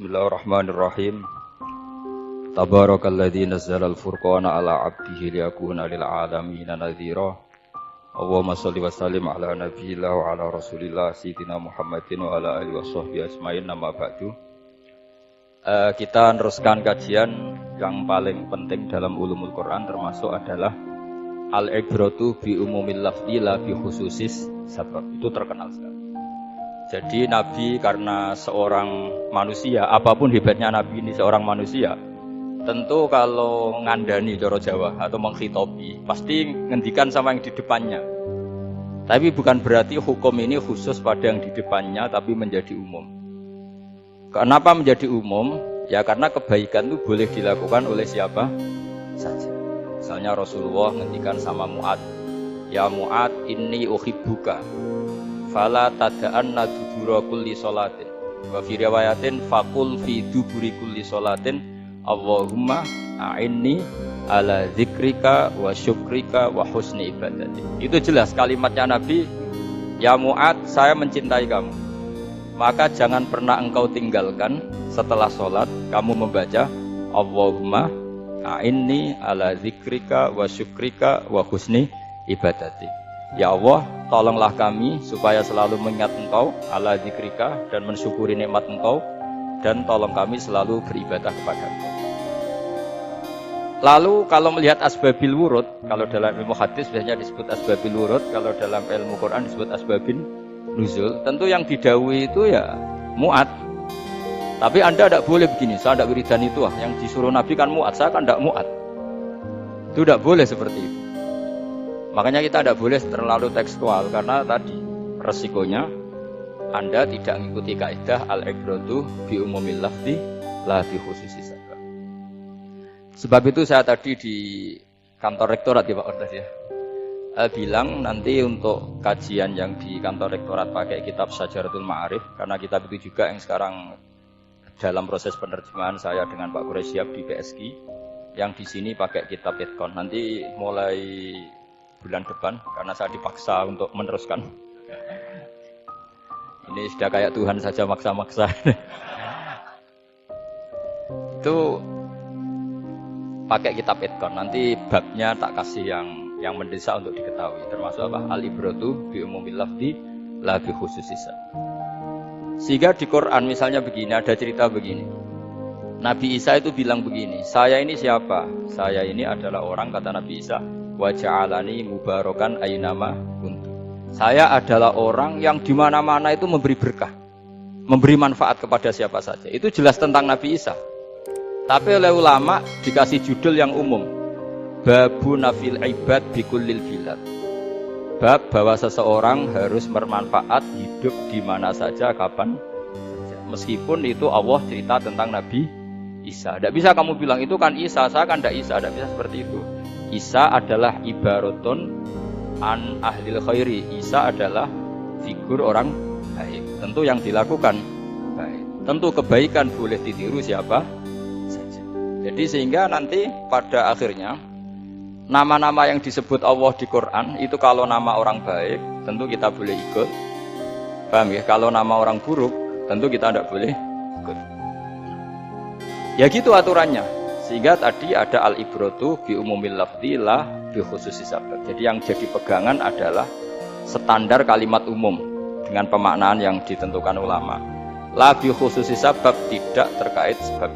Bismillahirrahmanirrahim. Tabarakalladzi nazzala al-furqana ala 'abdihi liyakuna lil 'alamin nadhira. Allahumma shalli wa sallim ala nabiyyillah wa ala rasulillah sayyidina Muhammadin wa ala alihi washabbihi ajmain. Nama ba'du. Kita meneruskan kajian yang paling penting dalam ulumul Quran termasuk adalah al-ibratu bi umumil lafzi la bi khususis sabab. Itu terkenal sekali. Jadi Nabi karena seorang manusia, apapun hebatnya Nabi ini seorang manusia, tentu kalau ngandani cara Jawa atau menghitobi pasti ngendikan sama yang di depannya. Tapi bukan berarti hukum ini khusus pada yang di depannya tapi menjadi umum. Kenapa menjadi umum? Ya karena kebaikan itu boleh dilakukan oleh siapa saja. Misalnya Rasulullah ngendikan sama Mu'ad, ya Mu'ad inni uhibbuka fala tada'anna dubura kulli sholatin wa fi riwayatin faqul fi duburi kulli sholatin Allahumma a'inni ala zikrika wa syukrika wa husni ibadati. Itu jelas kalimatnya Nabi, ya Mu'ad saya mencintai kamu, maka jangan pernah engkau tinggalkan setelah sholat kamu membaca Allahumma a'inni ala zikrika wa syukrika wa husni ibadati. Ya Allah, tolonglah kami supaya selalu mengingat Engkau ala zikrika dan mensyukuri nikmat Engkau, dan tolong kami selalu beribadah kepada Engkau. Lalu kalau melihat asbabil wurud, kalau dalam ilmu hadis biasanya disebut asbabil wurud, kalau dalam ilmu Quran disebut asbabin nuzul, tentu yang didhawuhi itu ya Mu'ad. Tapi Anda tidak boleh begini, saya tidak wiridan itu yang disuruh Nabi kan Mu'ad, saya kan tidak Mu'ad. Itu tidak boleh seperti itu. Makanya kita tidak boleh terlalu tekstual karena tadi resikonya Anda tidak mengikuti kaidah al-ibratu bi umumil lafzi la bi khususi sabab. Sebab itu saya tadi di kantor rektorat ya Pak Ordas ya, bilang nanti untuk kajian yang di kantor rektorat pakai kitab Syajaratul Ma'arif, karena kitab itu juga yang sekarang dalam proses penerjemahan saya dengan Pak Quraisyab di PSG, yang di sini pakai kitab Itqan. Nanti mulai bulan depan karena saya dipaksa untuk meneruskan. Ini sudah kayak Tuhan saja maksa-maksa. Itu pakai kitab Itqan. Nanti babnya tak kasih yang mendesak untuk diketahui. Termasuk apa? Al-ibratu bi umumil lafzi la bi khususis sabab. Sehingga di Quran misalnya begini, ada cerita begini. Nabi Isa itu bilang begini, saya ini siapa? Saya ini adalah orang, kata Nabi Isa, wa ja'alani mubarakan aynama kuntu. Saya adalah orang yang di mana-mana itu memberi berkah, memberi manfaat kepada siapa saja. Itu jelas tentang Nabi Isa. Tapi oleh ulama dikasih judul yang umum, babu nafil ibad bikullil bilad. Bab bahwa seseorang harus bermanfaat hidup di mana saja, kapan saja. Meskipun itu Allah cerita tentang Nabi Isa. Tidak bisa kamu bilang itu kan Isa, saya kan tidak Isa. Tidak bisa seperti itu. Isa adalah ibaratun an ahlil khairi. Isa adalah figur orang baik. Tentu yang dilakukan baik. Tentu kebaikan boleh ditiru siapa saja. Jadi sehingga nanti pada akhirnya nama-nama yang disebut Allah di Quran itu kalau nama orang baik tentu kita boleh ikut. Paham ya? Kalau nama orang buruk tentu kita tidak boleh ikut. Ya gitu aturannya. Sehingga tadi ada al-ibratu bi umumil lafzi la bi khususi sabab. Jadi yang jadi pegangan adalah standar kalimat umum dengan pemaknaan yang ditentukan ulama. La bi khususi sabab, tidak terkait sebab.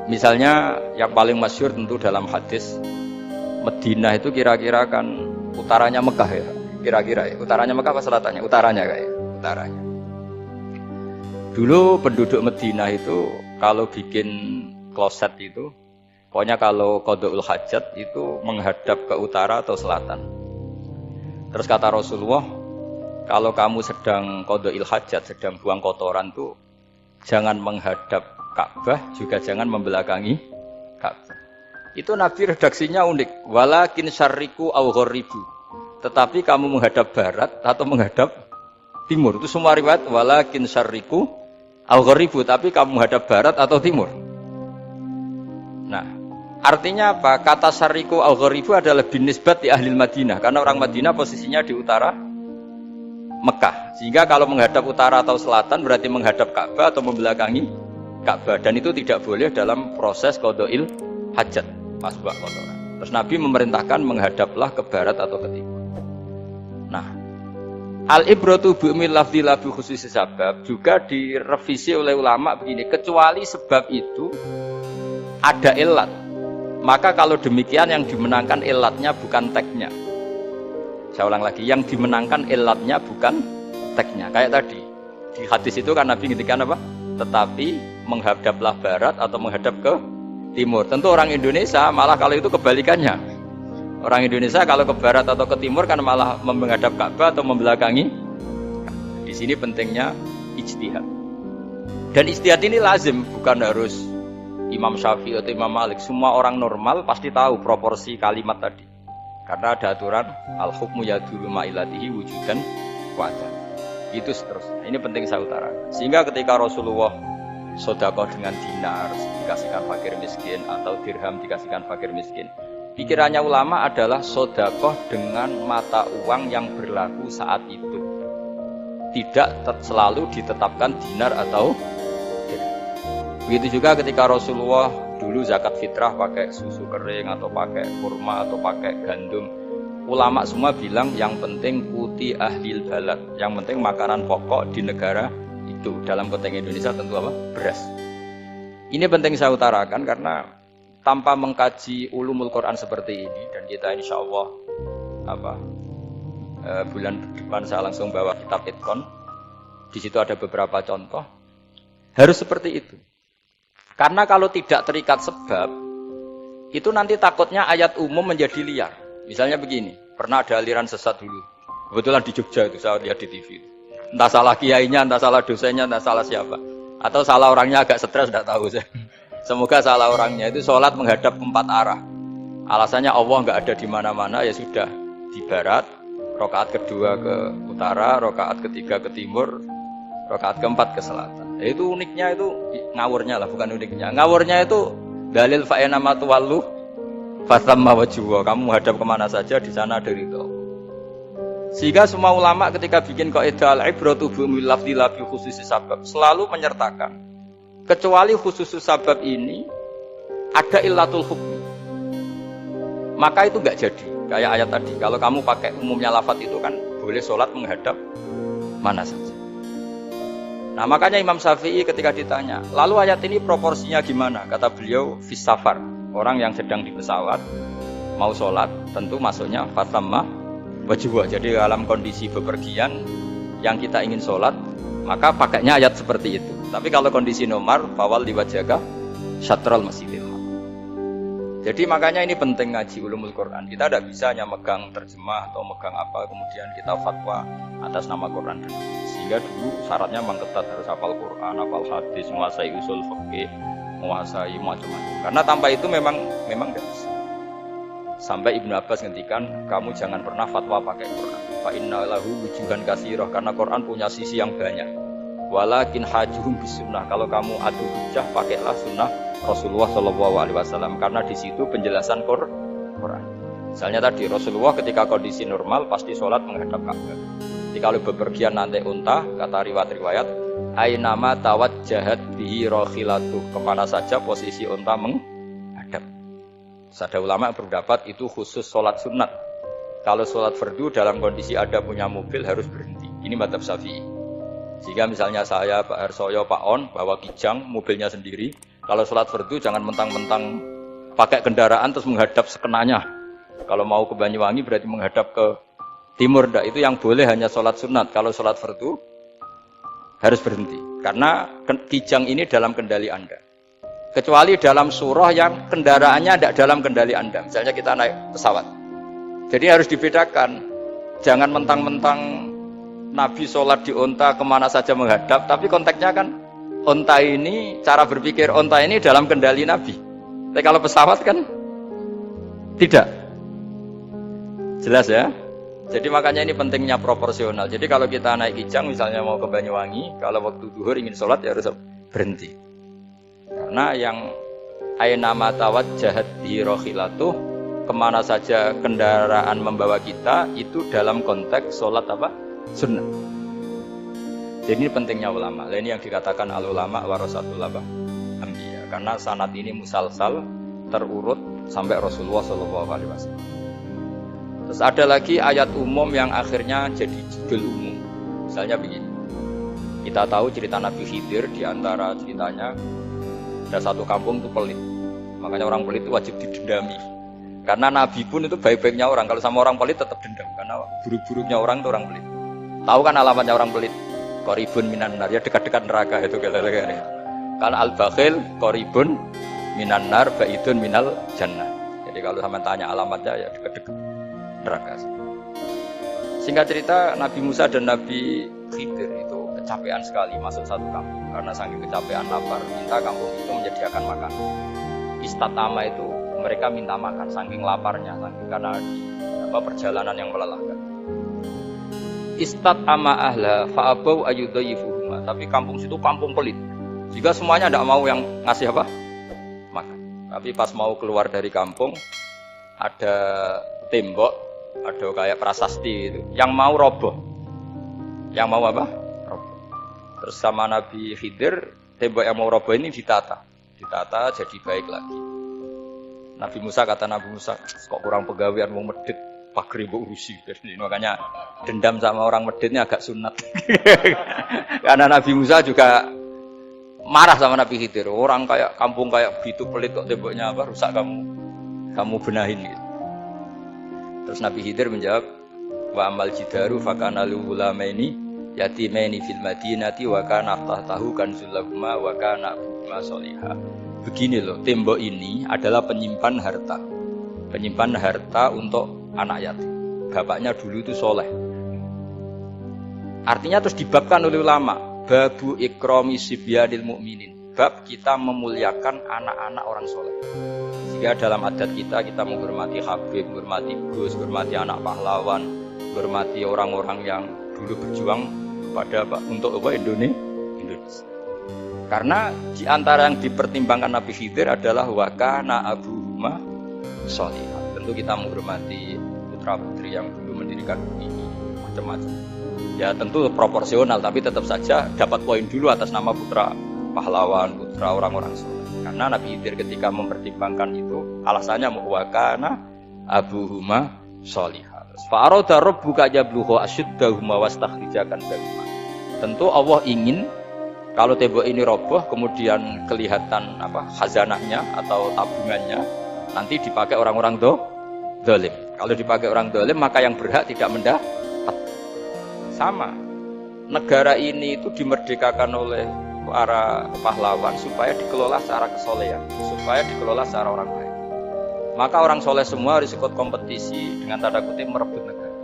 Misalnya yang paling masyhur tentu dalam hadis, Madinah itu kira-kira kan utaranya Mekah ya. Kira-kira ya, utaranya Mekah apa selatannya? Utaranya kayak utaranya. Dulu penduduk Madinah itu kalau bikin kloset itu, pokoknya kalau qada'ul hajat itu menghadap ke utara atau selatan. Terus kata Rasulullah, kalau kamu sedang qada'il hajat, sedang buang kotoran tuh jangan menghadap Ka'bah, juga jangan membelakangi Ka'bah. Itu Nabi redaksinya unik, walakin syarriku aw gharibu. Tetapi kamu menghadap barat atau menghadap timur. Itu semua riwayat walakin syarriku aw gharibu, tapi kamu menghadap barat atau timur. Nah, artinya apa? Kata syariku al-gharibu adalah binisbat di ahli Madinah, karena orang Madinah posisinya di utara Mekah. Sehingga kalau menghadap utara atau selatan berarti menghadap Ka'bah atau membelakangi Ka'bah. Dan itu tidak boleh dalam proses qada'il hajat, masbah kotoran. Terus Nabi memerintahkan menghadaplah ke barat atau ke timur. Nah, al-ibratu bi'umil lafzi la bi khususi sabab juga direvisi oleh ulama begini, kecuali sebab itu ada ilat. Maka kalau demikian yang dimenangkan ilatnya bukan teknya. Saya ulang lagi, yang dimenangkan ilatnya bukan teknya. Kayak tadi di hadis itu kan Nabi ngintikan apa? Tetapi menghadaplah barat atau menghadap ke timur. Tentu orang Indonesia malah kalau itu kebalikannya. Orang Indonesia kalau ke barat atau ke timur kan malah menghadap Ka'bah atau membelakangi. Di sini pentingnya ijtihad. Dan ijtihad ini lazim, bukan harus Imam Syafi'i atau Imam Malik. Semua orang normal pasti tahu proporsi kalimat tadi. Karena ada aturan al-hukmu yadulu ma'ilatihi wujudan wadah. Itu seterusnya. Ini penting saya utarakan. Sehingga ketika Rasulullah sedekah dengan dinar dikasihkan fakir miskin atau dirham dikasihkan fakir miskin, pikirannya ulama adalah sedekah dengan mata uang yang berlaku saat itu. Tidak selalu ditetapkan dinar atau dirham. Begitu juga ketika Rasulullah dulu zakat fitrah pakai susu kering atau pakai kurma atau pakai gandum, ulama semua bilang yang penting kuti ahlil balad, yang penting makanan pokok di negara itu. Dalam konteks Indonesia tentu apa? Beras. Ini penting saya utarakan karena tanpa mengkaji ulumul Quran seperti ini, dan kita insya Allah bulan depan saya langsung bawa kitab Itkon, di situ ada beberapa contoh, harus seperti itu. Karena kalau tidak terikat sebab, itu nanti takutnya ayat umum menjadi liar. Misalnya begini, pernah ada aliran sesat dulu. Kebetulan di Jogja itu, saya lihat di TV. Entah salah kiainya, entah salah dosennya, entah salah siapa. Atau salah orangnya agak stres, tidak tahu saya. Semoga salah orangnya itu sholat menghadap 4 arah. Alasannya Allah nggak ada di mana-mana, ya sudah. Di barat, rakaat kedua ke utara, rakaat ketiga ke timur, rakaat keempat ke selatan. Itu uniknya, itu ngawurnya lah, bukan uniknya. Ngawurnya itu dalil fa'ina ma tuwallu fasamma wajhu. Kamu hadap kemana saja, di sana ada ridho. Sehingga semua ulama ketika bikin kaidah al-ibratu bi'umil lafzi la bi khususi sabab selalu menyertakan kecuali khusus sabab ini ada illatul hukmi. Maka itu enggak jadi. Kayak ayat tadi, kalau kamu pakai umumnya lafaz itu kan boleh sholat menghadap mana saja. Nah makanya Imam Syafi'i ketika ditanya, lalu ayat ini proporsinya gimana? Kata beliau, fis safar, orang yang sedang di pesawat mau sholat, tentu masuknya fatamma wajibah. Jadi dalam kondisi bepergian yang kita ingin sholat, maka pakainya ayat seperti itu. Tapi kalau kondisi nomar, fawal diwajaga syatral masjidil haram. Jadi makanya ini penting ngaji ulumul Quran. Kita tidak bisa hanya megang terjemah atau megang apa, kemudian kita fatwa atas nama Quran. Sehingga dulu syaratnya memang ketat, harus hafal Quran, hafal hadis, menguasai usul fikih, menguasai macam-macam. Karena tanpa itu memang tidak bisa. Sampai Ibnu Abbas ngendikan, kamu jangan pernah fatwa pakai Quran. Fa inna lahu wujuhan katsirah, karena Quran punya sisi yang banyak. Walakin hajuhum bisunnah, kalau kamu adu hujjah pakailah sunnah Rasulullah SAW, karena di situ penjelasan Quran. Misalnya tadi Rasulullah ketika kondisi normal pasti sholat menghadap Ka'bah. Jadi kalau bepergian nanti unta, kata riwayat-riwayat, ainama tawajjahat bihi rakhilatuh, kemana saja posisi unta menghadap. Ada ulama berpendapat itu khusus sholat sunat. Kalau sholat fardu dalam kondisi ada punya mobil harus berhenti. Ini mazhab Syafi'i. Jika misalnya saya, Pak Harsoyo, Pak On bawa kijang mobilnya sendiri, kalau sholat fardu jangan mentang-mentang pakai kendaraan terus menghadap sekenanya. Kalau mau ke Banyuwangi berarti menghadap ke timur, enggak. Itu yang boleh hanya sholat sunat. Kalau sholat fardu harus berhenti. Karena kijang ini dalam kendali Anda. Kecuali dalam surah yang kendaraannya tidak dalam kendali Anda. Misalnya kita naik pesawat. Jadi harus dibedakan. Jangan mentang-mentang Nabi sholat di unta kemana saja menghadap, tapi konteksnya kan unta ini, cara berpikir unta ini dalam kendali Nabi. Tapi kalau pesawat kan tidak. Jelas ya? Jadi makanya ini pentingnya proporsional. Jadi kalau kita naik kijang misalnya mau ke Banyuwangi, kalau waktu duhur ingin sholat ya harus berhenti. Karena yang ainama tawajjahat bi rakhilatuh, kemana saja kendaraan membawa kita, itu dalam konteks sholat apa? sunnah. Jadi ini pentingnya ulama. Ini yang dikatakan al-ulama warasatul anbiya. Karena sanad ini musalsal terurut sampai Rasulullah SAW. Terus ada lagi ayat umum yang akhirnya jadi judul umum. Misalnya begini. Kita tahu cerita Nabi Khidir, di antara ceritanya ada satu kampung itu pelit. Makanya orang pelit itu wajib didendami. Karena Nabi pun itu baik-baiknya orang. Kalau sama orang pelit tetap dendam. Karena buruk-buruknya orang itu orang pelit. Tahu kan alamatnya orang pelit? Qoribun minan nar, ya dekat-dekat neraka itu kira-kira. Kalau al-bakhil qoribun minan nar, ba'idun minal jannah. Jadi kalau sama tanya alamatnya ya dekat-dekat neraka. Singkat cerita, Nabi Musa dan Nabi Khidir itu kecapean sekali masuk satu kampung karena saking kecapean lapar, minta kampung itu menyediakan makan. Istatama itu mereka minta makan saking laparnya, saking karena perjalanan yang melelahkan. Istatama ahla fa'abau ayyudhayifuhuma, tapi kampung situ kampung pelit. Jika semuanya tidak mau yang ngasih apa? Makan. Tapi pas mau keluar dari kampung ada tembok, ada kayak prasasti itu. Yang mau roboh. Yang mau apa? Roboh. Terus sama Nabi Khidir, tembok yang mau roboh ini ditata. Ditata jadi baik lagi. Nabi Musa kata Nabi Musa, kok kurang pegawaian mau medit, pagri mbok urusi. Jadi makanya dendam sama orang medit ini agak sunat. Karena Nabi Musa juga marah sama Nabi Khidir. Orang kayak kampung kayak gitu pelit kok temboknya apa rusak kamu benahin gitu. Terus Nabi Khidir menjawab, wa amal jidaru fakana lulamaini yatimaini fil madinati wa kana tahtahu kanzul lahuma wa kana abuma sholihah. Begini loh, tembok ini adalah penyimpan harta. Penyimpan harta untuk anak yatim. Bapaknya dulu itu soleh. Artinya terus dibabkan oleh ulama, babu ikrami sibyanil mukminin. Bab kita memuliakan anak-anak orang soleh. Jika dalam adat kita menghormati Habib, menghormati Gus, menghormati anak pahlawan, menghormati orang-orang yang dulu berjuang pada untuk Indonesia. Karena di antara yang dipertimbangkan Nabi Khidir adalah wakana abuhuma sholihah. Tentu kita menghormati putra-putri yang dulu mendirikan bumi ini macam-macam. Ya tentu proporsional, tapi tetap saja dapat poin dulu atas nama putra pahlawan, putra orang-orang soleh. Karena Nabi Khidir ketika mempertimbangkan itu alasannya wakana abuhuma sholihah. Fa'arada rabbuka yablugha ashuddahuma wastakhrijakan bahuma. Tentu Allah ingin kalau tembok ini roboh, kemudian kelihatan khazanahnya atau tabungannya, nanti dipakai orang-orang dolim. Kalau dipakai orang dolim, maka yang berhak tidak mendapat. Sama, negara ini itu dimerdekakan oleh para pahlawan supaya dikelola secara kesolehan, supaya dikelola secara orang baik. Maka orang soleh semua harus ikut kompetisi dengan tanda kutip merebut negara.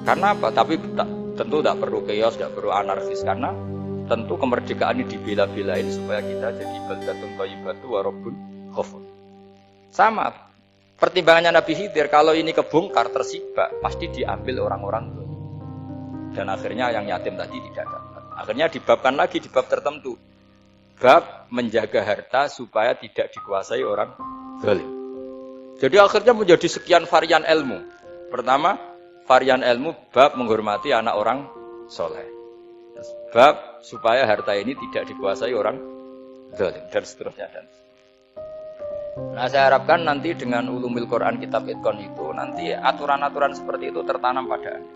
Karena apa? Tapi tentu tidak perlu chaos, tidak perlu anarkis, karena tentu kemerdekaan ini dibela-belain supaya kita jadi baldatun thayyibatu wa rabbun ghafur. Sama pertimbangannya Nabi Khidir, kalau ini kebongkar tersibak pasti diambil orang-orang itu. Dan akhirnya yang yatim tadi tidak dapat. Akhirnya dibabkan lagi di bab tertentu. Bab menjaga harta supaya tidak dikuasai orang zalim. Jadi akhirnya menjadi sekian varian ilmu. Pertama, varian ilmu bab menghormati anak orang soleh. Bab supaya harta ini tidak dikuasai orang zalim dan seterusnya. Nah, saya harapkan nanti dengan ulumul Quran kitab Itqan itu nanti aturan-aturan seperti itu tertanam pada Anda.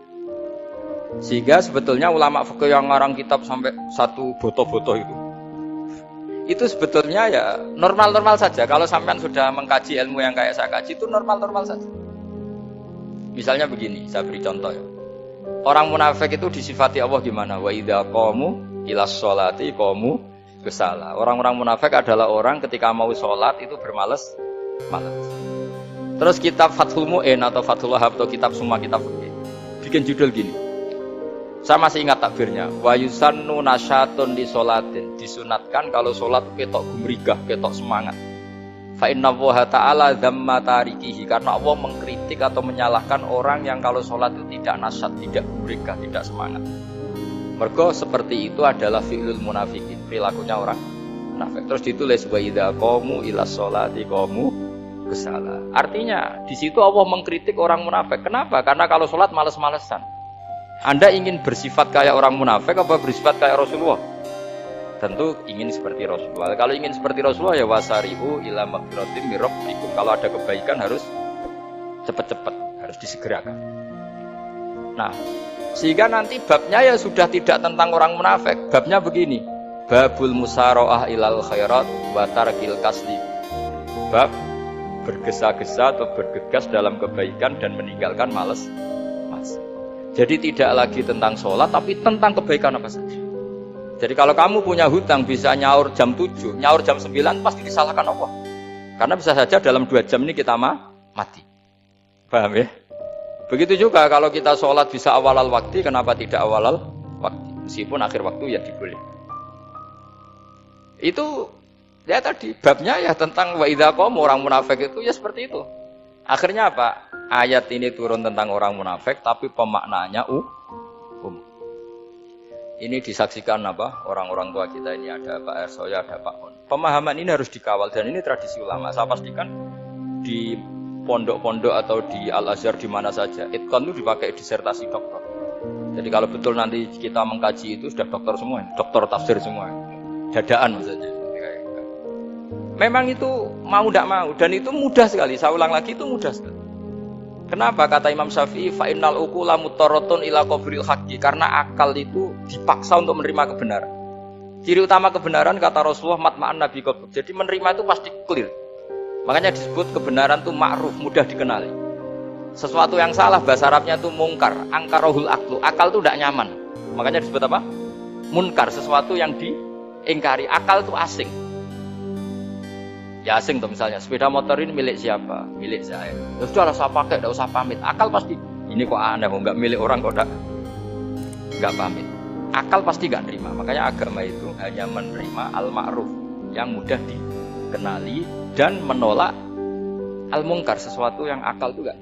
Sehingga sebetulnya ulama fikih yang ngarang kitab sampai satu boto-boto itu sebetulnya ya normal-normal saja. Kalau sampean sudah mengkaji ilmu yang kayak saya kaji itu normal-normal saja. Misalnya begini, saya beri contoh ya. Orang munafik itu disifati Allah gimana? Wa idza qamu ilas sholati qamu kusala. Orang-orang munafik adalah orang ketika mau sholat itu bermalas. Terus kitab Fathul Mu'in atau Fathul Wahab atau kitab semua kitab bikin judul gini. Saya masih ingat takbirnya. Wa yusannu nasyatun li sholatin. Disunatkan kalau sholat ketok gumrigah, ketok semangat. Fa inna Allaha ta'ala dzamma tarikihi, karena Allah mengkritik atau menyalahkan orang yang kalau sholat itu tidak nasyat, tidak gumrigah, tidak semangat. Mergo seperti itu adalah fi'lul munafikin, perilakunya orang munafik. Terus ditulis wa idza qamu ilas sholati qamu kusala. Artinya di situ Allah mengkritik orang munafik. Kenapa? Karena kalau sholat males-malesan. Anda ingin bersifat kayak orang munafik apa bersifat kayak Rasulullah? Tentu ingin seperti Rasulullah. Kalau ingin seperti Rasulullah ya wasari'u ila maghfiratin mir rabbikum. Kalau ada kebaikan harus cepat-cepat, harus disegerakan. Nah, sehingga nanti babnya ya sudah tidak tentang orang munafik. Babnya begini, babul musara'ah ilal khairat wa tarkil kasli. Bab bergesa-gesa atau bergegas dalam kebaikan dan meninggalkan malas. Jadi tidak lagi tentang sholat, tapi tentang kebaikan apa saja. Jadi kalau kamu punya hutang bisa nyaur jam 7, nyaur jam 9 pasti disalahkan Allah. Karena bisa saja dalam 2 jam ini kita mati. Paham ya? Begitu juga kalau kita sholat bisa awalal waktu, kenapa tidak awalal waktu? Meskipun akhir waktu ya diboleh. Itu ya tadi babnya ya tentang wa idza qamu, orang munafik itu ya seperti itu. Akhirnya apa? Ayat ini turun tentang orang munafik tapi pemaknaannya Ini disaksikan apa? Orang-orang tua kita ini ada Pak Ersoya, ada Pak Hon. Pemahaman ini harus dikawal dan ini tradisi ulama. Saya pastikan di pondok-pondok atau di Al-Azhar di mana saja, itqan itu dipakai disertasi dokter. Jadi kalau betul nanti kita mengkaji itu sudah dokter semua, dokter tafsir semua, dadaan maksudnya. Memang itu mau tidak mau dan itu mudah sekali. Saya ulang lagi itu mudah sekali. Kenapa kata Imam Syafi'i fa innal uqula mutarratun ila qabril haqqi, karena akal itu dipaksa untuk menerima kebenaran. Ciri utama kebenaran kata Rasulullah matma'an nabi qabr. Jadi menerima itu pasti clear. Makanya disebut kebenaran itu ma'ruf, mudah dikenali. Sesuatu yang salah bahasa Arabnya itu mungkar, angkarahul aklu. Akal itu tidak nyaman. Makanya disebut apa? Munkar, sesuatu yang diingkari. Akal itu asing. Ya asing tuh misalnya, sepeda motor ini milik siapa? Milik saya. Ya sudah saya pakai, tidak usah pamit. Akal pasti, ini kok aneh, nggak milik orang kok nggak pamit. Akal pasti nggak nerima. Makanya agama itu hanya menerima al-ma'ruf yang mudah dikenali dan menolak al-mungkar, sesuatu yang akal itu nggak